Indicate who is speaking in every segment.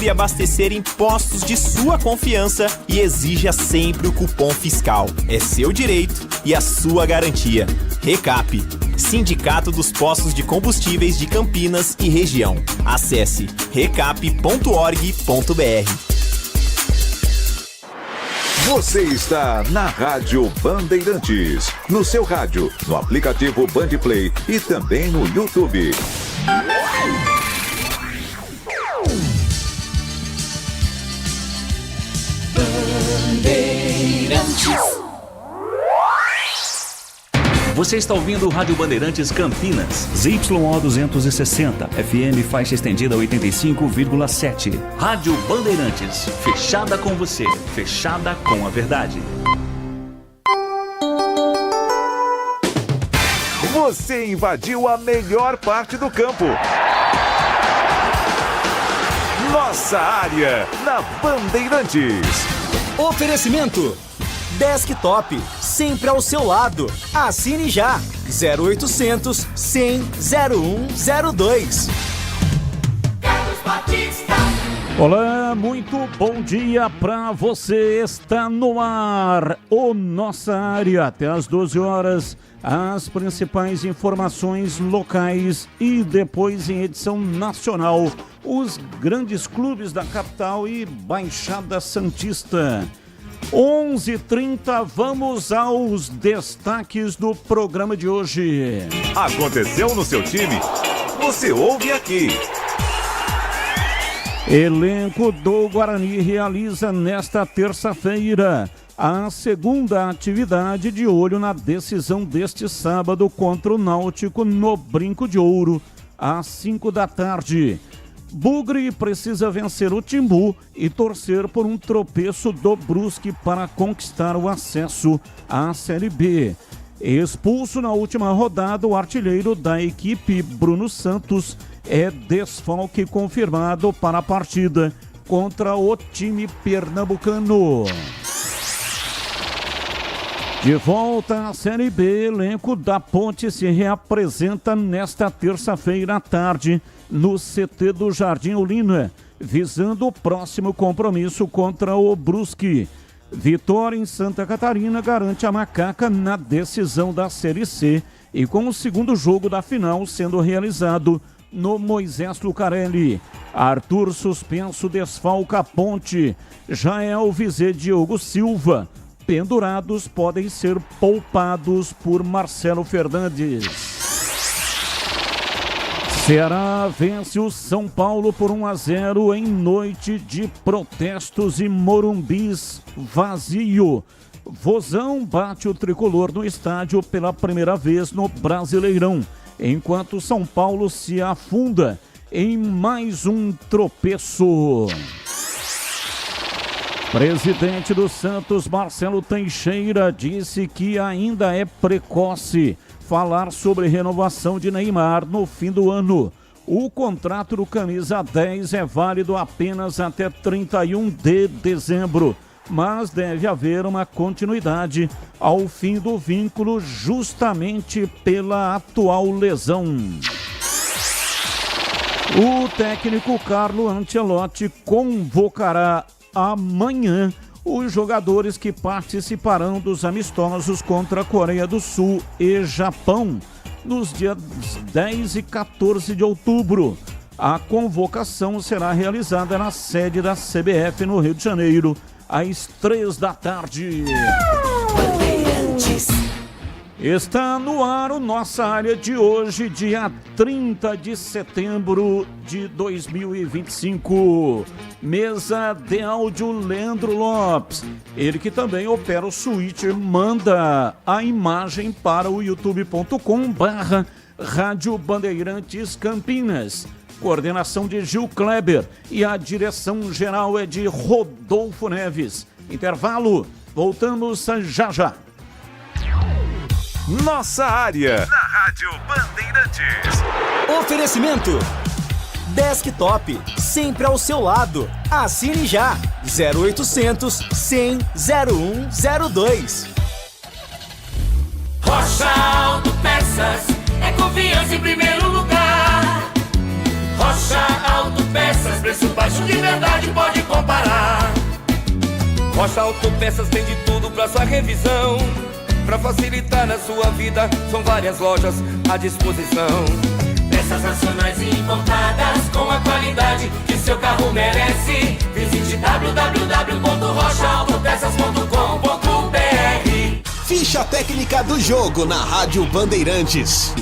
Speaker 1: e abastecer em postos de sua confiança e exija sempre o cupom fiscal. É seu direito e a sua garantia. Recap, Sindicato dos Postos de Combustíveis de Campinas e Região. Acesse recap.org.br.
Speaker 2: Você está na Rádio Bandeirantes, no seu rádio, no aplicativo Bandplay e também no YouTube.
Speaker 3: Você está ouvindo o Rádio Bandeirantes Campinas, ZYO 260, FM faixa estendida 85,7. Rádio Bandeirantes, fechada com você, fechada com a verdade.
Speaker 2: Você invadiu a melhor parte do campo. Nossa área, na Bandeirantes.
Speaker 4: Oferecimento Desktop, sempre ao seu lado. Assine já. 0800 100 0102.
Speaker 5: Olá, muito bom dia para você. Está no ar o Nossa Área até às 12 horas. As principais informações locais e depois em edição nacional, os grandes clubes da capital e Baixada Santista. 11h30, vamos aos destaques do programa de hoje.
Speaker 2: Aconteceu no seu time? Você ouve aqui.
Speaker 5: Elenco do Guarani realiza nesta terça-feira a segunda atividade de olho na decisão deste sábado contra o Náutico no Brinco de Ouro, às 5 da tarde. Bugre precisa vencer o Timbu e torcer por um tropeço do Brusque para conquistar o acesso à Série B. Expulso na última rodada, o artilheiro da equipe, Bruno Santos, é desfalque confirmado para a partida contra o time pernambucano. De volta à Série B, elenco da Ponte se reapresenta nesta terça-feira à tarde no CT do Jardim Olina, visando o próximo compromisso contra o Brusque. Vitória em Santa Catarina garante a Macaca na decisão da Série C e com o segundo jogo da final sendo realizado no Moisés Lucarelli. Arthur suspenso desfalca a Ponte. Jael Vizê, Diogo Silva pendurados podem ser poupados por Marcelo Fernandes. Ceará vence o São Paulo por 1-0 em noite de protestos e Morumbis vazio. Vozão bate o tricolor no estádio pela primeira vez no Brasileirão, enquanto São Paulo se afunda em mais um tropeço. Presidente do Santos, Marcelo Teixeira, disse que ainda é precoce falar sobre renovação de Neymar no fim do ano. O contrato do camisa 10 é válido apenas até 31 de dezembro, mas deve haver uma continuidade ao fim do vínculo justamente pela atual lesão. O técnico Carlo Ancelotti convocará amanhã os jogadores que participarão dos amistosos contra a Coreia do Sul e Japão nos dias 10 e 14 de outubro. A convocação será realizada na sede da CBF no Rio de Janeiro às 3 da tarde. Está no ar o Nossa Área de hoje, dia 30 de setembro de 2025. Mesa de áudio Leandro Lopes. Ele que também opera o switcher, manda a imagem para o youtube.com/Rádio Bandeirantes Campinas. Coordenação de Gil Kleber e a direção geral é de Rodolfo Neves. Intervalo, voltamos já já.
Speaker 2: Nossa Área, na Rádio Bandeirantes.
Speaker 4: Oferecimento Desktop, sempre ao seu lado. Assine já. 0800 100 0102.
Speaker 6: Rocha Auto Peças é confiança em primeiro lugar. Rocha Autopeças, preço baixo de verdade, pode comparar. Rocha Autopeças tem de tudo pra sua revisão. Pra facilitar na sua vida, são várias lojas à disposição. Peças nacionais e importadas com a qualidade que seu carro merece. Visite www.rochaautopeças.com.br.
Speaker 4: Ficha técnica do jogo na Rádio Bandeirantes.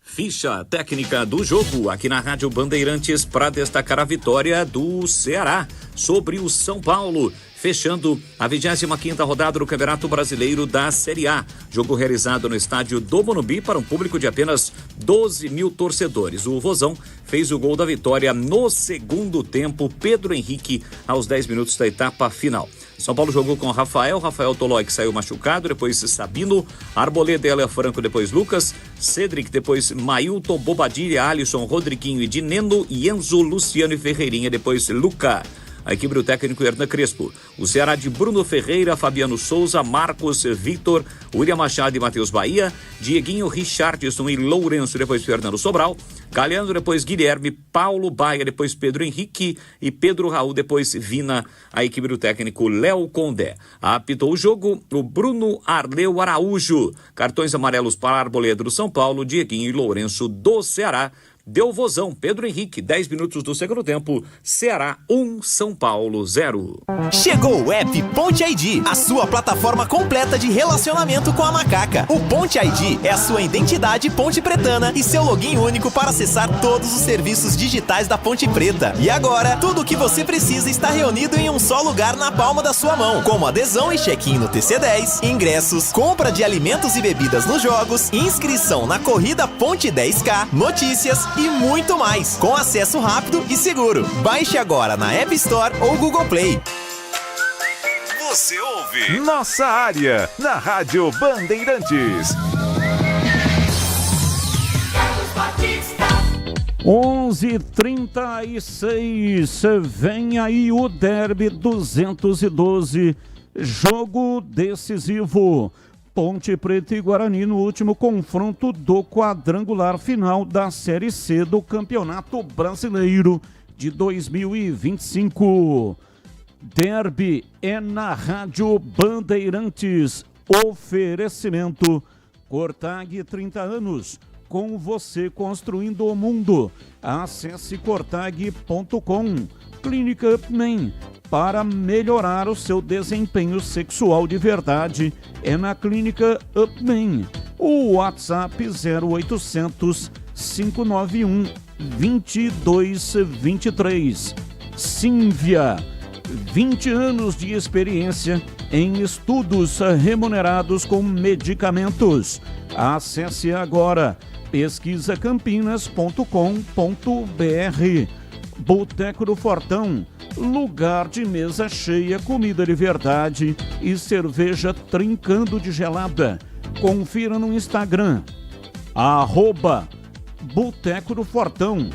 Speaker 3: Ficha técnica do jogo aqui na Rádio Bandeirantes para destacar a vitória do Ceará sobre o São Paulo, fechando a 25ª rodada do Campeonato Brasileiro da Série A. Jogo realizado no estádio do Morumbi para um público de apenas 12 mil torcedores. O Vozão fez o gol da vitória no segundo tempo, Pedro Henrique, aos 10 minutos da etapa final. São Paulo jogou com Rafael Tolói, que saiu machucado, depois Sabino, Arboleda, Elia Franco, depois Lucas, Cedric, depois Mailton, Bobadilha, Alisson, Rodriguinho e Dineno, Enzo, Luciano e Ferreirinha, depois Luca. A equipe do técnico Hernan Crespo. O Ceará de Bruno Ferreira, Fabiano Souza, Marcos, Vitor, William Machado e Matheus Bahia, Dieguinho, Richardson e Lourenço, depois Fernando Sobral, Galeano, depois Guilherme, Paulo Baia, depois Pedro Henrique e Pedro Raul, depois Vina, a equipe do técnico Léo Condé. Apitou o jogo o Bruno Arleu Araújo. Cartões amarelos para Arboleda do São Paulo, Dieguinho e Lourenço do Ceará. Deu Vozão, Pedro Henrique, 10 minutos do segundo tempo, Ceará 1, São Paulo 0.
Speaker 1: Chegou o app Ponte ID, a sua plataforma completa de relacionamento com a macaca. O Ponte ID é a sua identidade ponte pretana e seu login único para acessar todos os serviços digitais da Ponte Preta. E agora, tudo o que você precisa está reunido em um só lugar na palma da sua mão, como adesão e check-in no TC10, ingressos, compra de alimentos e bebidas nos jogos, inscrição na corrida Ponte 10K, notícias e muito mais, com acesso rápido e seguro. Baixe agora na App Store ou Google Play.
Speaker 2: Você ouve Nossa Área, na Rádio Bandeirantes.
Speaker 5: 11h36, vem aí o Derby 212, jogo decisivo. Ponte Preta e Guarani no último confronto do quadrangular final da Série C do Campeonato Brasileiro de 2025. Derby é na Rádio Bandeirantes. Oferecimento Cortag 30 anos. Com você construindo o mundo. Acesse cortag.com. Clínica Upman. Para melhorar o seu desempenho sexual de verdade, é na Clínica Upman. O WhatsApp 0800 591 2223. Sínvia, 20 anos de experiência em estudos remunerados com medicamentos. Acesse agora pesquisacampinas.com.br. Boteco do Fortão, lugar de mesa cheia, comida de verdade e cerveja trincando de gelada. Confira no Instagram, @Boteco do Fortão.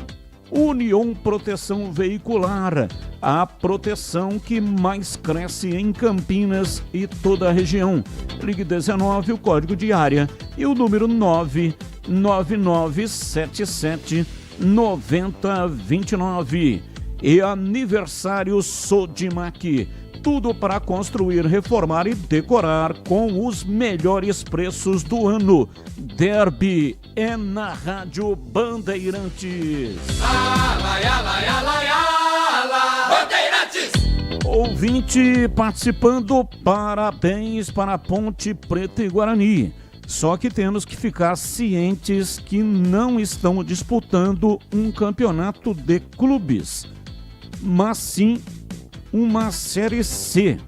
Speaker 5: Union Proteção Veicular, a proteção que mais cresce em Campinas e toda a região. Ligue 19, o código de área e o número 99977 9029. E aniversário Sodimac. Tudo para construir, reformar e decorar com os melhores preços do ano. Derby é na Rádio Bandeirantes.
Speaker 6: Bandeirantes!
Speaker 5: Ouvinte participando, parabéns para Ponte Preta e Guarani. Só que temos que ficar cientes que não estão disputando um campeonato de clubes, mas sim uma Série C,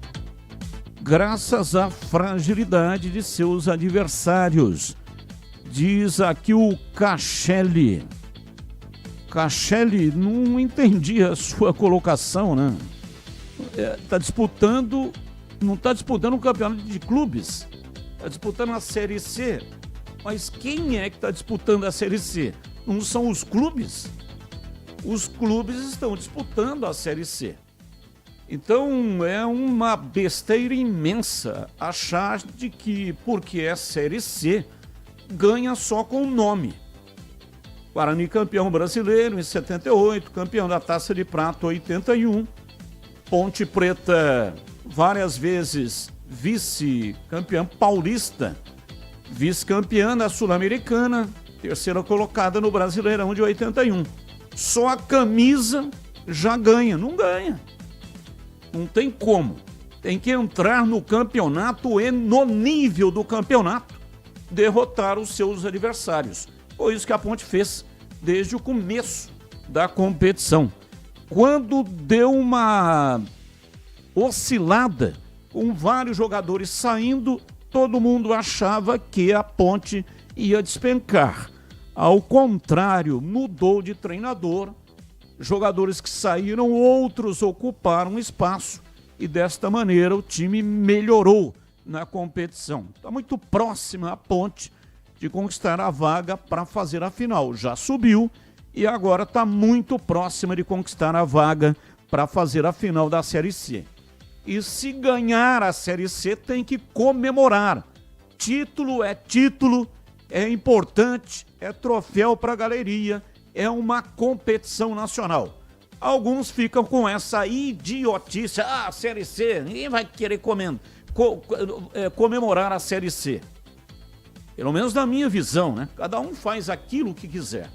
Speaker 5: graças à fragilidade de seus adversários. Diz aqui o Cachelli. Cachelli, não entendi a sua colocação, né? Não está disputando um campeonato de clubes. Está disputando a Série C, mas quem é que está disputando a Série C? Não são os clubes? Os clubes estão disputando a Série C. Então é uma besteira imensa achar de que porque é Série C ganha só com o nome. Guarani campeão brasileiro em 78, campeão da Taça de Prata 81, Ponte Preta várias vezes vice-campeã paulista, vice-campeã da Sul-Americana, terceira colocada no Brasileirão de 81. Só a camisa já ganha, não ganha. Não tem como. Tem que entrar no campeonato e no nível do campeonato derrotar os seus adversários. Foi isso que a Ponte fez desde o começo da competição. Quando deu uma oscilada, com vários jogadores saindo, todo mundo achava que a Ponte ia despencar. Ao contrário, mudou de treinador, jogadores que saíram, outros ocuparam espaço e desta maneira o time melhorou na competição. Está muito próxima a Ponte de conquistar a vaga para fazer a final. Já subiu e agora está muito próxima de conquistar a vaga para fazer a final da Série C. E se ganhar a Série C tem que comemorar. Título, é importante, é troféu para a galeria, é uma competição nacional. Alguns ficam com essa idiotice, Série C, ninguém vai querer comemorar a Série C. Pelo menos na minha visão, né? Cada um faz aquilo que quiser.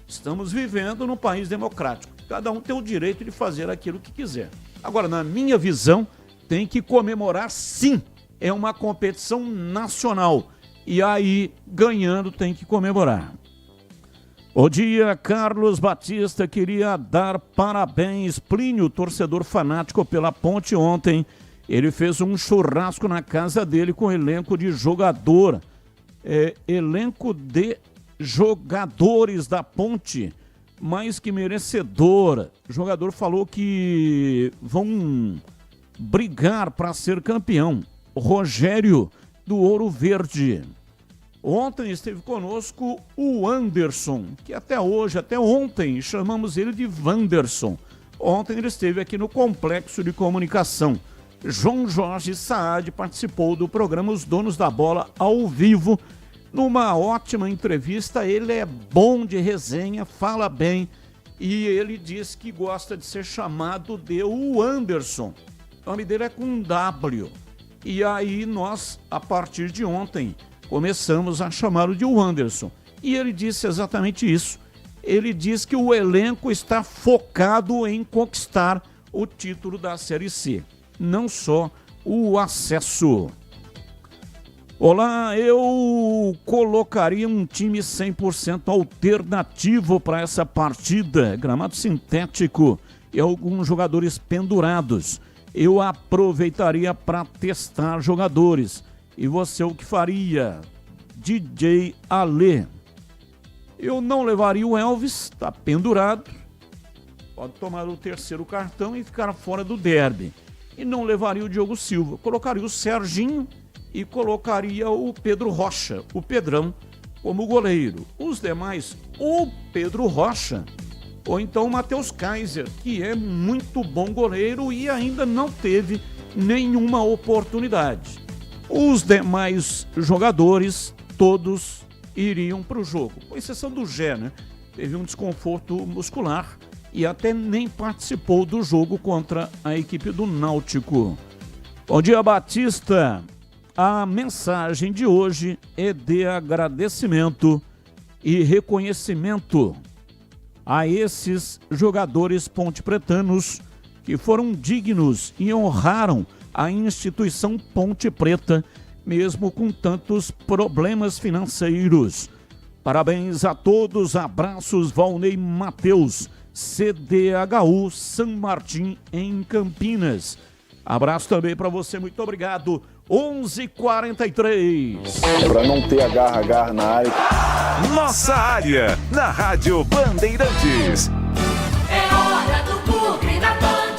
Speaker 5: Estamos vivendo num país democrático. Cada um tem o direito de fazer aquilo que quiser. Agora, na minha visão, tem que comemorar sim. É uma competição nacional. E aí, ganhando, tem que comemorar. Bom dia, Carlos Batista. Queria dar parabéns, Plínio, torcedor fanático pela Ponte ontem. Ele fez um churrasco na casa dele com elenco de jogador. Elenco de jogadores da Ponte, mais que merecedor. O jogador falou que vão brigar para ser campeão. Rogério do Ouro Verde. Ontem esteve conosco o Anderson, que até ontem chamamos ele de Wanderson. Ontem ele esteve aqui no Complexo de Comunicação. João Jorge Saad participou do programa Os Donos da Bola ao vivo, numa ótima entrevista. Ele é bom de resenha, fala bem e ele diz que gosta de ser chamado de o Anderson. O nome dele é com W. E aí nós, a partir de ontem, começamos a chamá-lo de o Anderson. E ele disse exatamente isso. Ele diz que o elenco está focado em conquistar o título da Série C, não só o acesso. Olá, eu colocaria um time 100% alternativo para essa partida. Gramado sintético e alguns jogadores pendurados. Eu aproveitaria para testar jogadores. E você o que faria? DJ Alê. Eu não levaria o Elvis, está pendurado. Pode tomar o terceiro cartão e ficar fora do derby. E não levaria o Diogo Silva. Colocaria o Serginho e colocaria o Pedro Rocha, o Pedrão, como goleiro. Os demais, o Pedro Rocha ou então o Matheus Kaiser, que é muito bom goleiro e ainda não teve nenhuma oportunidade. Os demais jogadores, todos iriam para o jogo, com exceção do Gé, né? Teve um desconforto muscular e até nem participou do jogo contra a equipe do Náutico. Bom dia, Batista. A mensagem de hoje é de agradecimento e reconhecimento a esses jogadores pontepretanos que foram dignos e honraram a instituição Ponte Preta, mesmo com tantos problemas financeiros. Parabéns a todos, abraços, Valnei Mateus, CDHU São Martim, em Campinas. Abraço também para você, muito obrigado. 11h43.
Speaker 7: Para não ter agarra na área.
Speaker 2: Nossa área, na Rádio Bandeirantes.
Speaker 8: É hora do Bugre da Band.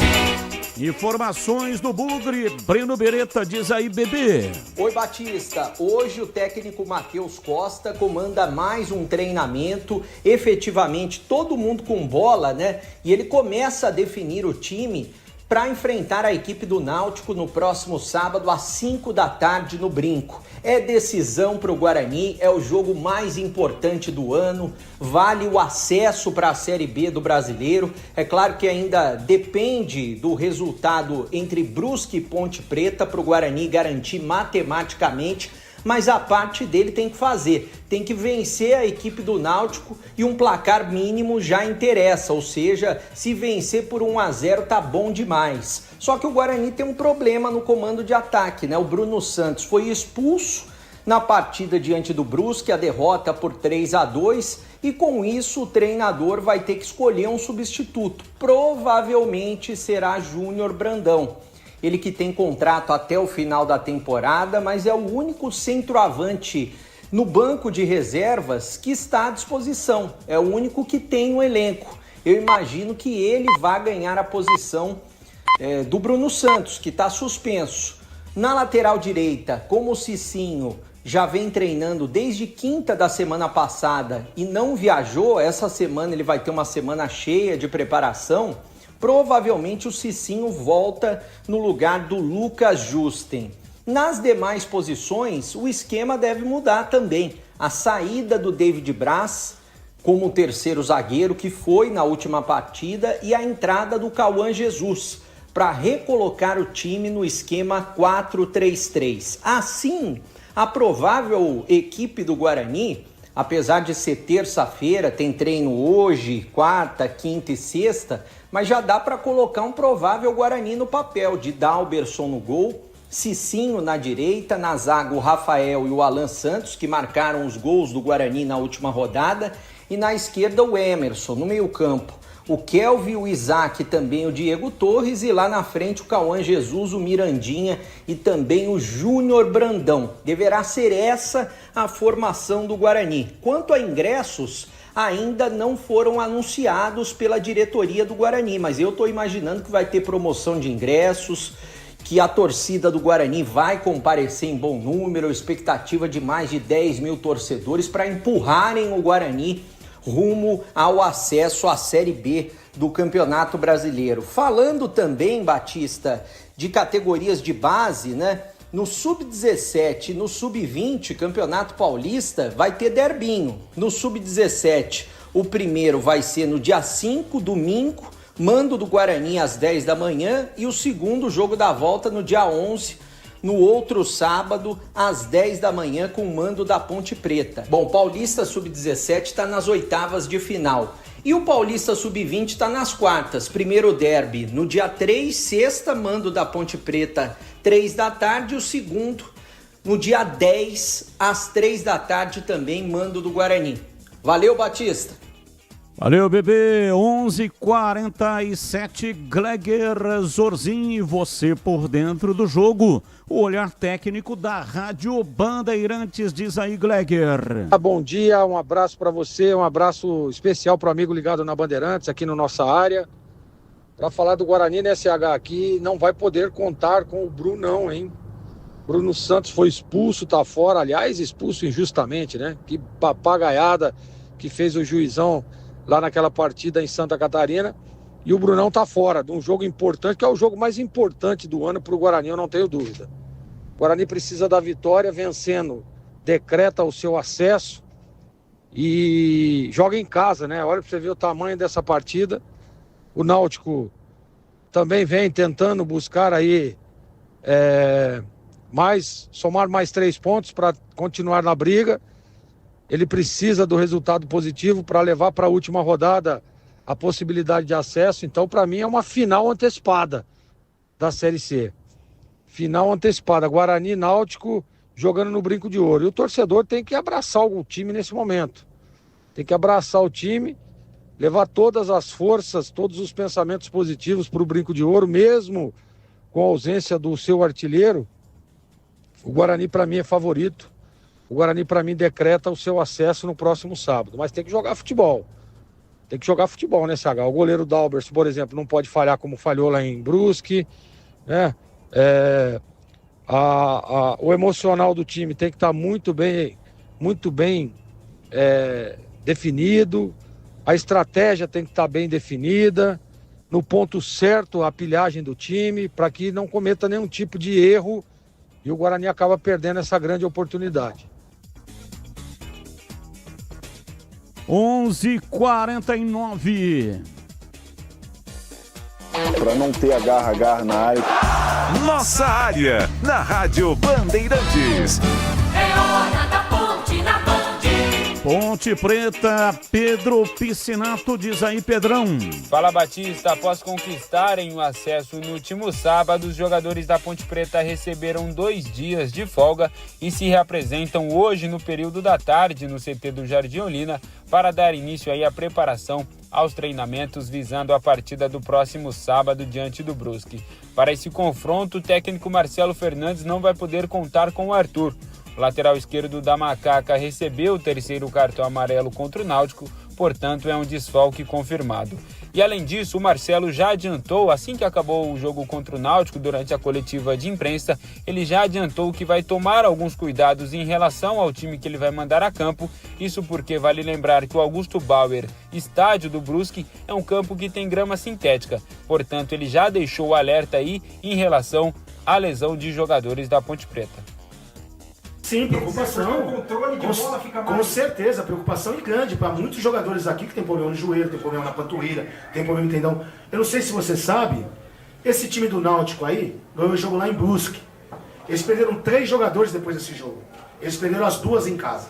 Speaker 5: Informações do Bugre, Breno Beretta, diz aí, bebê.
Speaker 9: Oi, Batista. Hoje o técnico Matheus Costa comanda mais um treinamento, efetivamente todo mundo com bola, né? E ele começa a definir o time para enfrentar a equipe do Náutico no próximo sábado às 5 da tarde no Brinco. É decisão para o Guarani, é o jogo mais importante do ano, vale o acesso para a Série B do Brasileiro. É claro que ainda depende do resultado entre Brusque e Ponte Preta para o Guarani garantir matematicamente, mas a parte dele tem que fazer, tem que vencer a equipe do Náutico e um placar mínimo já interessa, ou seja, se vencer por 1-0 tá bom demais. Só que o Guarani tem um problema no comando de ataque, né? O Bruno Santos foi expulso na partida diante do Brusque, a derrota por 3-2, e com isso o treinador vai ter que escolher um substituto, provavelmente será Júnior Brandão. Ele que tem contrato até o final da temporada, mas é o único centroavante no banco de reservas que está à disposição. É o único que tem um elenco. Eu imagino que ele vai ganhar a posição do Bruno Santos, que está suspenso. Na lateral direita, como o Cicinho já vem treinando desde quinta da semana passada e não viajou, essa semana ele vai ter uma semana cheia de preparação, provavelmente o Cicinho volta no lugar do Lucas Justen. Nas demais posições, o esquema deve mudar também. A saída do David Braz como terceiro zagueiro, que foi na última partida, e a entrada do Cauã Jesus para recolocar o time no esquema 4-3-3. Assim, a provável equipe do Guarani, apesar de ser terça-feira, tem treino hoje, quarta, quinta e sexta, mas já dá para colocar um provável Guarani no papel, de Dalberson no gol, Cicinho na direita, na zaga o Rafael e o Alan Santos, que marcaram os gols do Guarani na última rodada, e na esquerda o Emerson, no meio-campo, o Kelvin, o Isaac, também o Diego Torres, e lá na frente o Cauã Jesus, o Mirandinha e também o Júnior Brandão. Deverá ser essa a formação do Guarani. Quanto a ingressos, ainda não foram anunciados pela diretoria do Guarani, mas eu estou imaginando que vai ter promoção de ingressos, que a torcida do Guarani vai comparecer em bom número, expectativa de mais de 10 mil torcedores para empurrarem o Guarani rumo ao acesso à Série B do Campeonato Brasileiro. Falando também, Batista, de categorias de base, né? No Sub-17 e no Sub-20, Campeonato Paulista, vai ter derbinho. No Sub-17, o primeiro vai ser no dia 5, domingo, mando do Guarani às 10 da manhã, e o segundo jogo da volta no dia 11, no outro sábado, às 10 da manhã, com o mando da Ponte Preta. Bom, o Paulista Sub-17 está nas oitavas de final. E o Paulista Sub-20 está nas quartas. Primeiro derby no dia 3, sexta, mando da Ponte Preta, 3 da tarde. E o segundo, no dia 10, às 3 da tarde também, mando do Guarani. Valeu, Batista!
Speaker 5: Valeu, bebê. 11h47, Gleger Zorzin, você por dentro do jogo. O olhar técnico da Rádio Bandeirantes, diz aí, Gleger.
Speaker 10: Bom dia, um abraço para você, um abraço especial para o amigo ligado na Bandeirantes, aqui na nossa área. Para falar do Guarani na SH aqui, não vai poder contar com o Brunão, hein? Bruno Santos foi expulso, tá fora, aliás, expulso injustamente, né? Que papagaiada que fez o juizão lá naquela partida em Santa Catarina, e o Brunão tá fora de um jogo importante, que é o jogo mais importante do ano para o Guarani, eu não tenho dúvida. O Guarani precisa da vitória, vencendo, decreta o seu acesso e joga em casa, né? Olha para você ver o tamanho dessa partida. O Náutico também vem tentando buscar aí somar mais 3 pontos para continuar na briga. Ele precisa do resultado positivo para levar para a última rodada a possibilidade de acesso. Então, para mim, é uma final antecipada da Série C. Final antecipada. Guarani e Náutico jogando no brinco de ouro. E o torcedor tem que abraçar o time nesse momento. Tem que abraçar o time, levar todas as forças, todos os pensamentos positivos para o brinco de ouro, mesmo com a ausência do seu artilheiro. O Guarani, para mim, é favorito. O Guarani, para mim, decreta o seu acesso no próximo sábado. Mas tem que jogar futebol. Tem que jogar futebol, né, CH? O goleiro Dalberson, por exemplo, não pode falhar como falhou lá em Brusque, né? O emocional do time tem que estar muito bem definido. A estratégia tem que estar bem definida. no ponto certo a pilhagem do time, para que não cometa nenhum tipo de erro e o Guarani acaba perdendo essa grande oportunidade.
Speaker 5: 11h49.
Speaker 7: Para não ter agarra na área.
Speaker 2: Nossa área, na Rádio Bandeirantes.
Speaker 8: É hora da Ponte na Band.
Speaker 5: Ponte Preta, Pedro Piscinato, diz aí, Pedrão.
Speaker 11: Fala, Batista. Após conquistarem o acesso no último sábado, os jogadores da Ponte Preta receberam 2 dias de folga e se reapresentam hoje no período da tarde no CT do Jardim Olina para dar início aí à preparação aos treinamentos visando a partida do próximo sábado diante do Brusque. Para esse confronto, o técnico Marcelo Fernandes não vai poder contar com o Arthur. O lateral esquerdo da Macaca recebeu o 3º cartão amarelo contra o Náutico, portanto é um desfalque confirmado. E além disso, o Marcelo já adiantou, assim que acabou o jogo contra o Náutico, durante a coletiva de imprensa, ele já adiantou que vai tomar alguns cuidados em relação ao time que ele vai mandar a campo. Isso porque vale lembrar que o Augusto Bauer, estádio do Brusque, é um campo que tem grama sintética. Portanto, ele já deixou o alerta aí em relação à lesão de jogadores da Ponte Preta.
Speaker 12: Sim, preocupação. Com certeza, preocupação e grande para muitos jogadores aqui que tem problema no joelho, tem problema na panturrilha, tem problema no tendão. Eu não sei se você sabe, esse time do Náutico aí ganhou o jogo lá em Brusque. Eles perderam 3 jogadores depois desse jogo. Eles perderam as 2 em casa.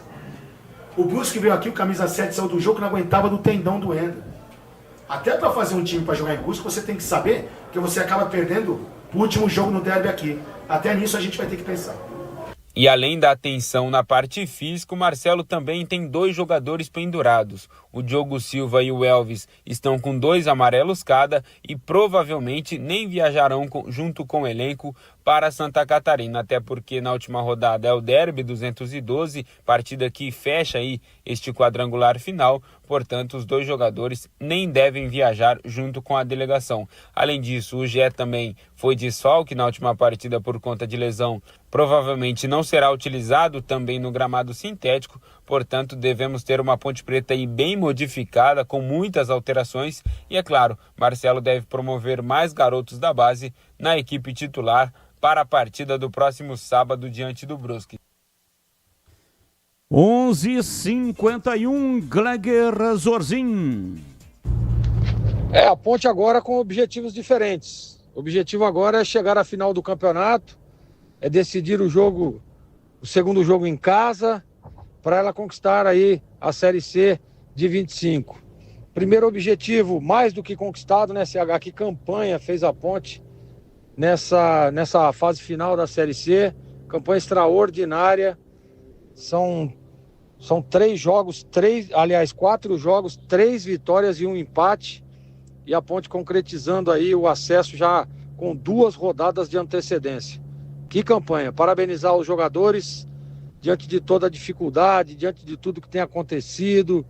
Speaker 12: O Brusque veio aqui, o camisa 7 saiu do jogo que não aguentava do tendão doendo. Até para fazer um time para jogar em Brusque, você tem que saber que você acaba perdendo o último jogo no derby aqui. Até nisso a gente vai ter que pensar.
Speaker 11: E além da atenção na parte física, o Marcelo também tem 2 jogadores pendurados. O Diogo Silva e o Elvis estão com 2 amarelos cada e provavelmente nem viajarão junto com o elenco para Santa Catarina, até porque na última rodada é o Derby 212, partida que fecha aí este quadrangular final, portanto os 2 jogadores nem devem viajar junto com a delegação. Além disso, o Gé também foi desfalque na última partida por conta de lesão, provavelmente não será utilizado também no gramado sintético, portanto devemos ter uma Ponte Preta aí bem modificada, com muitas alterações e é claro, Marcelo deve promover mais garotos da base na equipe titular para a partida do próximo sábado diante do Brusque.
Speaker 5: 11h51, Gleger Zorzin.
Speaker 10: A Ponte agora com objetivos diferentes. O objetivo agora é chegar à final do campeonato, é decidir o segundo jogo em casa, para ela conquistar aí a Série C de 25. Primeiro objetivo, mais do que conquistado, né, CH? Que campanha fez a Ponte nessa fase final da Série C, campanha extraordinária. São 4 jogos, 3 vitórias e 1 empate, e a Ponte concretizando aí o acesso já com 2 rodadas de antecedência. Que campanha! Parabenizar os jogadores diante de toda a dificuldade, diante de tudo que tem acontecido,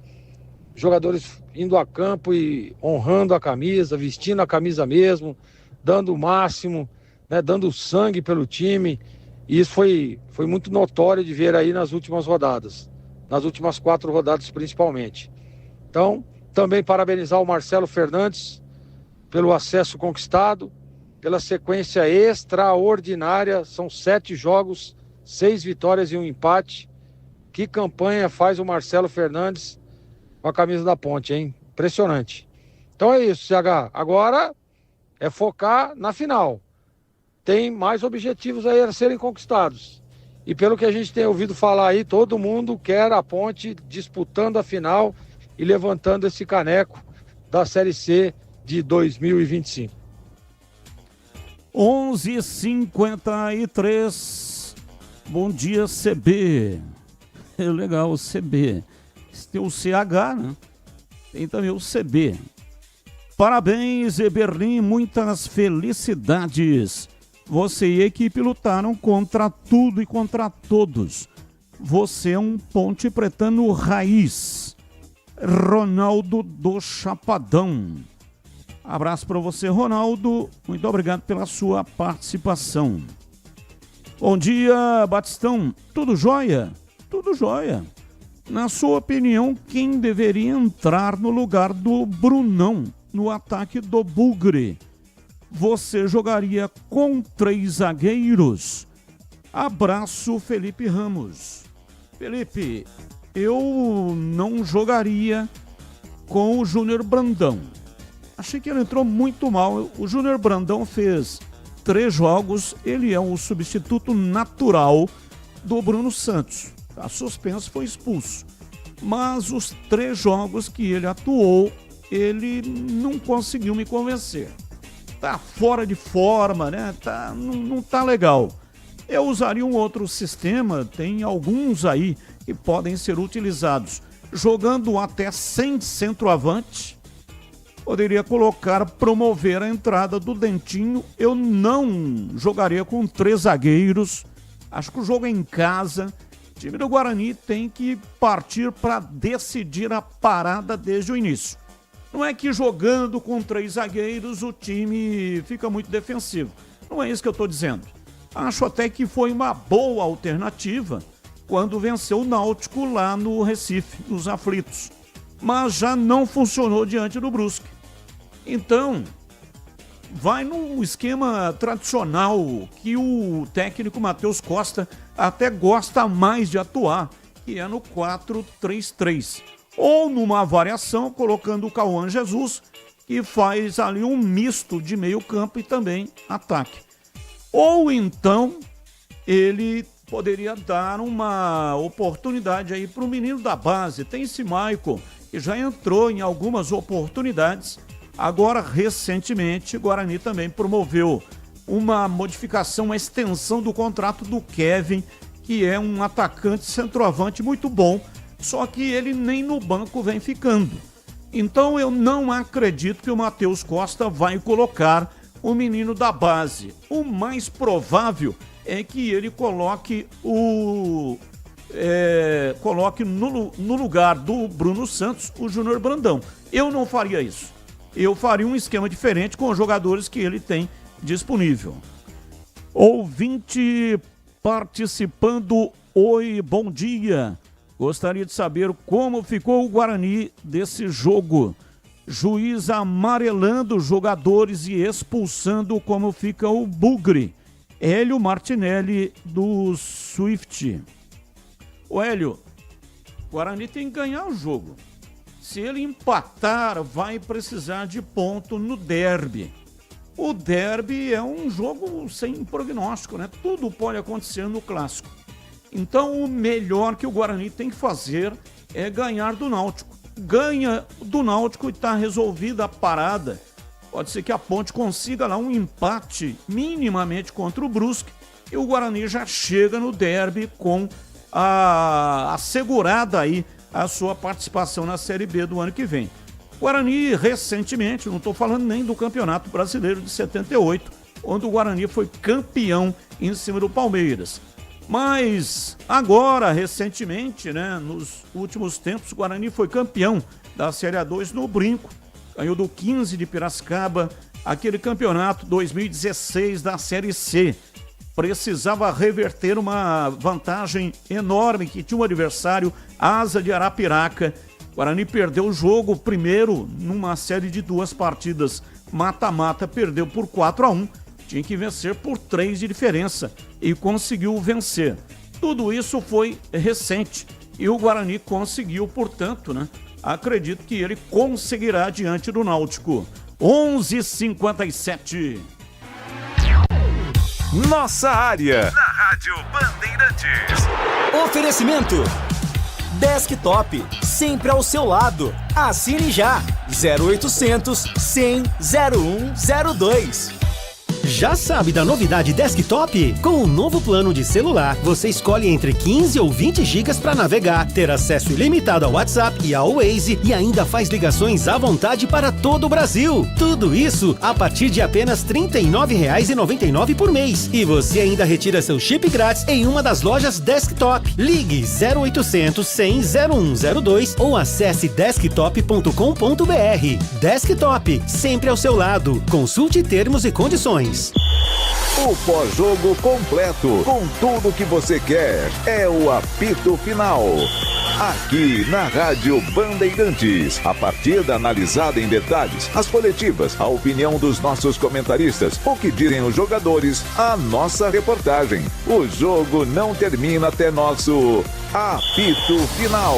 Speaker 10: jogadores indo a campo e honrando a camisa, vestindo a camisa mesmo, dando o máximo, né, dando sangue pelo time, e isso foi muito notório de ver aí nas últimas rodadas, nas últimas 4 rodadas principalmente. Então, também parabenizar o Marcelo Fernandes pelo acesso conquistado, pela sequência extraordinária, são 7 jogos, 6 vitórias e 1 empate. Que campanha faz o Marcelo Fernandes com a camisa da Ponte, hein? Impressionante. Então é isso, CH. Agora é focar na final. Tem mais objetivos aí a serem conquistados. E pelo que a gente tem ouvido falar aí, todo mundo quer a Ponte disputando a final e levantando esse caneco da Série C de 2025.
Speaker 5: 11h53. Bom dia, CB. É legal, o CB. Tem o CH, né? Tem também o CB. Parabéns, Eberlin, muitas felicidades. Você e a equipe lutaram contra tudo e contra todos. Você é um ponte pretano raiz. Ronaldo do Chapadão. Abraço para você, Ronaldo. Muito obrigado pela sua participação. Bom dia, Batistão. Tudo jóia? Tudo jóia. Na sua opinião, quem deveria entrar no lugar do Brunão no ataque do Bugre. Você jogaria com 3 zagueiros? Abraço, Felipe Ramos. Felipe, eu não jogaria com o Júnior Brandão. Achei que ele entrou muito mal. O Júnior Brandão fez 3 jogos, ele é o substituto natural do Bruno Santos. Tá suspenso, foi expulso. Mas os 3 jogos que ele atuou, ele não conseguiu me convencer. Tá fora de forma, né? Não tá legal. Eu usaria um outro sistema, tem alguns aí que podem ser utilizados. Jogando até sem centroavante, poderia promover a entrada do Dentinho. Eu não jogaria com 3 zagueiros. Acho que o jogo é em casa. O time do Guarani tem que partir para decidir a parada desde o início. Não é que jogando com 3 zagueiros o time fica muito defensivo. Não é isso que eu estou dizendo. Acho até que foi uma boa alternativa quando venceu o Náutico lá no Recife, nos aflitos. Mas já não funcionou diante do Brusque. Então, vai no esquema tradicional que o técnico Matheus Costa até gosta mais de atuar, que é no 4-3-3. Ou numa variação, colocando o Cauã Jesus, que faz ali um misto de meio campo e também ataque. Ou então, ele poderia dar uma oportunidade aí para o menino da base. Tem esse Michael, que já entrou em algumas oportunidades. Agora, recentemente, o Guarani também promoveu uma modificação, uma extensão do contrato do Kevin, que é um atacante centroavante muito bom, só que ele nem no banco vem ficando. Então eu não acredito que o Matheus Costa vai colocar o menino da base. O mais provável é que ele coloque no lugar do Bruno Santos o Júnior Brandão. Eu não faria isso. Eu faria um esquema diferente com os jogadores que ele tem disponível. Ouvinte participando. Oi, bom dia. Gostaria de saber como ficou o Guarani desse jogo. Juiz amarelando jogadores e expulsando, como fica o Bugre. Hélio Martinelli do Swift. O Hélio, o Guarani tem que ganhar o jogo. Se ele empatar, vai precisar de ponto no derby. O derby é um jogo sem prognóstico, né? Tudo pode acontecer no clássico. Então, o melhor que o Guarani tem que fazer é ganhar do Náutico. Ganha do Náutico e está resolvida a parada. Pode ser que a Ponte consiga lá um empate minimamente contra o Brusque e o Guarani já chega no derby com assegurada aí a sua participação na Série B do ano que vem. Guarani, recentemente, não estou falando nem do Campeonato Brasileiro de 78, onde o Guarani foi campeão em cima do Palmeiras. Mas agora, recentemente, né, nos últimos tempos, o Guarani foi campeão da Série A2 no Brinco. Ganhou do 15 de Piracicaba, aquele campeonato 2016 da Série C. Precisava reverter uma vantagem enorme que tinha um adversário, Asa de Arapiraca. O Guarani perdeu o jogo primeiro numa série de 2 partidas mata-mata, perdeu por 4-1. Tinha que vencer por 3 de diferença e conseguiu vencer. Tudo isso foi recente e o Guarani conseguiu, portanto, né? Acredito que ele conseguirá diante do Náutico. 11h57.
Speaker 2: Nossa área, na Rádio Bandeirantes.
Speaker 4: Oferecimento Desktop, sempre ao seu lado. Assine já. 0800 100 0102.
Speaker 13: Já sabe da novidade Desktop? Com o novo plano de celular, você escolhe entre 15 ou 20 GB para navegar, ter acesso ilimitado ao WhatsApp e ao Waze e ainda faz ligações à vontade para todo o Brasil. Tudo isso a partir de apenas R$ 39,99 por mês. E você ainda retira seu chip grátis em uma das lojas Desktop. Ligue 0800 100 0102 ou acesse desktop.com.br. Desktop, sempre ao seu lado. Consulte termos e condições.
Speaker 2: O pós-jogo completo, com tudo que você quer, é o apito final. Aqui na Rádio Bandeirantes. A partida analisada em detalhes, as coletivas, a opinião dos nossos comentaristas, o que dizem os jogadores, a nossa reportagem. O jogo não termina até nosso apito final.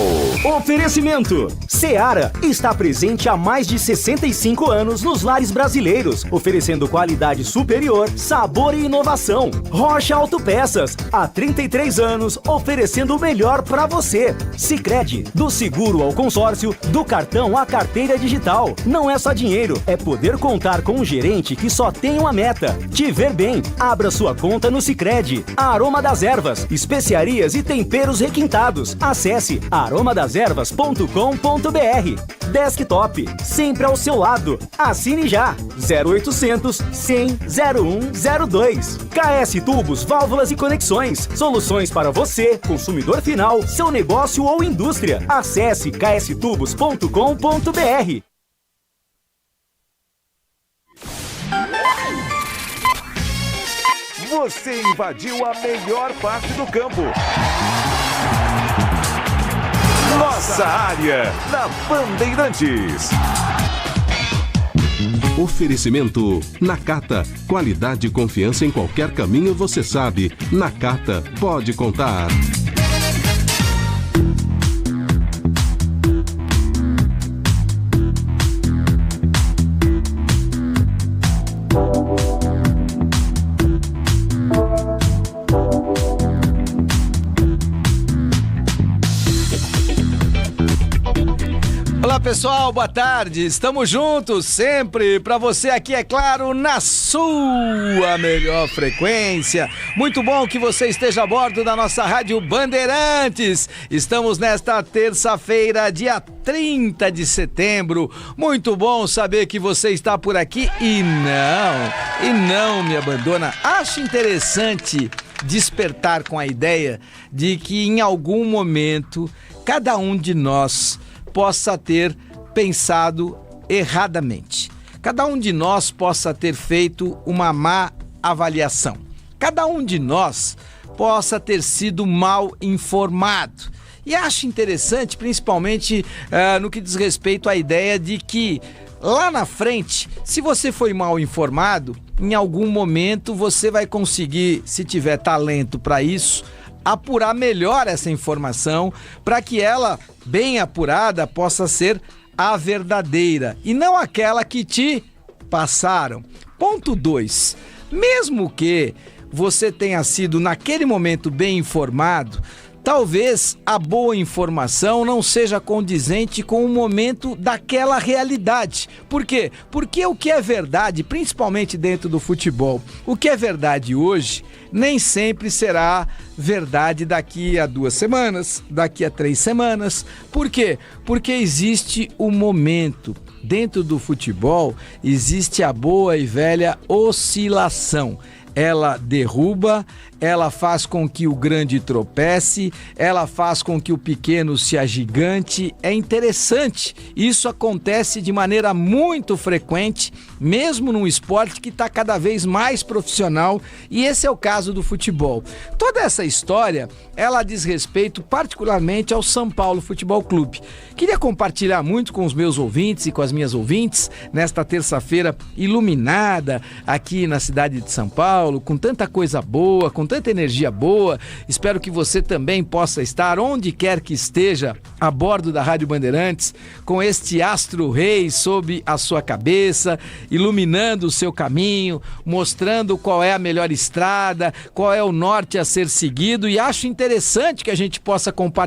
Speaker 14: Oferecimento: Seara está presente há mais de 65 anos nos lares brasileiros, oferecendo qualidade superior, sabor e inovação. Rocha Autopeças, há 33 anos, oferecendo o melhor para você. Sicredi, do seguro ao consórcio, do cartão à carteira digital. Não é só dinheiro, é poder contar com um gerente que só tem uma meta: te ver bem. Abra sua conta no Sicredi. Aroma das Ervas, especiarias e temperos requintados. Acesse aromadeservas.com.br. Desktop, sempre ao seu lado. Assine já. 0800 100 0102. KS Tubos, Válvulas e Conexões. Soluções para você, consumidor final, seu negócio ou indústria. Acesse kstubos.com.br.
Speaker 2: Você invadiu a melhor parte do campo. Nossa área, na Bandeirantes.
Speaker 15: Oferecimento Nakata. Qualidade e confiança em qualquer caminho, você sabe. Nakata, pode contar.
Speaker 16: Olá pessoal, boa tarde, estamos juntos sempre para você aqui, é claro, na sua melhor frequência. Muito bom que você esteja a bordo da nossa Rádio Bandeirantes. Estamos nesta terça-feira, dia 30 de setembro. Muito bom saber que você está por aqui e não me abandona. Acho interessante despertar com a ideia de que em algum momento cada um de nós possa ter pensado erradamente. Cada um de nós possa ter feito uma má avaliação. Cada um de nós possa ter sido mal informado. E acho interessante, principalmente no que diz respeito à ideia de que lá na frente, se você foi mal informado, em algum momento você vai conseguir, se tiver talento para isso, apurar melhor essa informação para que ela, bem apurada, possa ser a verdadeira e não aquela que te passaram. Ponto 2. Mesmo que você tenha sido naquele momento bem informado, talvez a boa informação não seja condizente com o momento daquela realidade. Por quê? Porque o que é verdade, principalmente dentro do futebol, o que é verdade hoje, nem sempre será verdade daqui a 2 semanas, daqui a 3 semanas. Por quê? Porque existe o momento. Dentro do futebol, existe a boa e velha oscilação. Ela derruba, ela faz com que o grande tropece, ela faz com que o pequeno se agigante. É interessante, isso acontece de maneira muito frequente, mesmo num esporte que está cada vez mais profissional, e esse é o caso do futebol. Toda essa história, ela diz respeito particularmente ao São Paulo Futebol Clube. Queria compartilhar muito com os meus ouvintes e com as minhas ouvintes, nesta terça-feira iluminada aqui na cidade de São Paulo, com tanta coisa boa, com tanta energia boa. Espero que você também possa estar onde quer que esteja a bordo da Rádio Bandeirantes, com este astro rei sob a sua cabeça, iluminando o seu caminho, mostrando qual é a melhor estrada, qual é o norte a ser seguido, e acho interessante que a gente possa compartilhar